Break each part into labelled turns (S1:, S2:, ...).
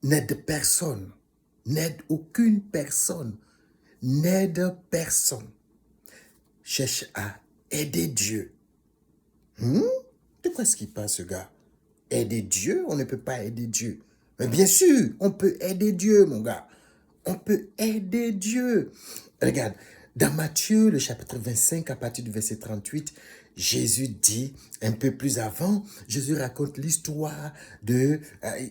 S1: n'aide personne, n'aide aucune personne, n'aide personne. Cherche à aider Dieu. De quoi est-ce qu'il parle, ce gars? Aider Dieu? On ne peut pas aider Dieu. Mais bien sûr, on peut aider Dieu, mon gars. On peut aider Dieu. Regarde, dans Matthieu, le chapitre 25, à partir du verset 38, Jésus dit, un peu plus avant, Jésus raconte l'histoire de...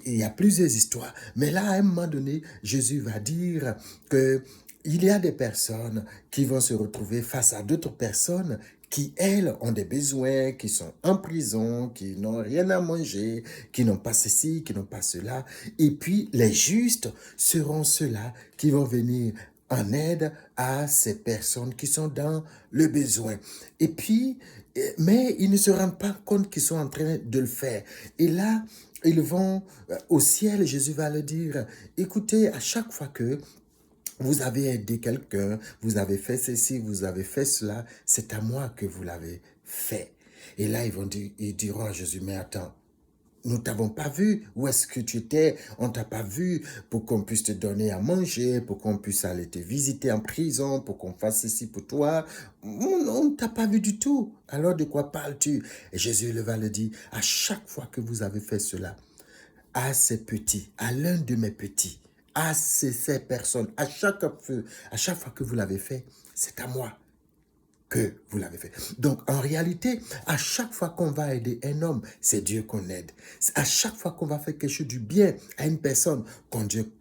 S1: il y a plusieurs histoires. Mais là, à un moment donné, Jésus va dire que il y a des personnes qui vont se retrouver face à d'autres personnes qui, elles, ont des besoins, qui sont en prison, qui n'ont rien à manger, qui n'ont pas ceci, qui n'ont pas cela. Et puis, les justes seront ceux-là qui vont venir en aide à ces personnes qui sont dans le besoin. Et puis, mais ils ne se rendent pas compte qu'ils sont en train de le faire. Et là, ils vont au ciel, Jésus va leur dire, écoutez, à chaque fois que vous avez aidé quelqu'un, vous avez fait ceci, vous avez fait cela, c'est à moi que vous l'avez fait. Et là, ils diront à Jésus, mais attends, nous t'avons pas vu, où est-ce que tu étais, on t'a pas vu pour qu'on puisse te donner à manger, pour qu'on puisse aller te visiter en prison, pour qu'on fasse ceci pour toi. On ne t'a pas vu du tout. Alors de quoi parles-tu? Et Jésus le va le dire, à chaque fois que vous avez fait cela, à ces petits, à l'un de mes petits, à ces personnes, à chaque fois que vous l'avez fait, c'est à moi que vous l'avez fait. Donc, en réalité, à chaque fois qu'on va aider un homme, c'est Dieu qu'on aide. À chaque fois qu'on va faire quelque chose du bien à une personne,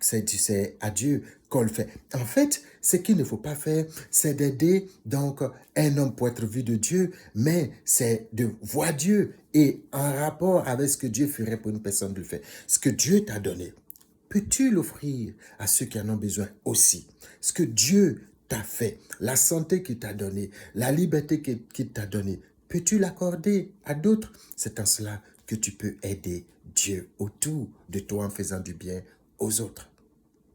S1: c'est à Dieu qu'on le fait. En fait, ce qu'il ne faut pas faire, c'est d'aider donc un homme pour être vu de Dieu, mais c'est de voir Dieu et en rapport avec ce que Dieu ferait pour une personne de le faire. Ce que Dieu t'a donné, peux-tu l'offrir à ceux qui en ont besoin aussi? Ce que Dieu t'a fait, la santé qu'il t'a donnée, la liberté qu'il t'a donnée, peux-tu l'accorder à d'autres? C'est en cela que tu peux aider Dieu autour de toi en faisant du bien aux autres.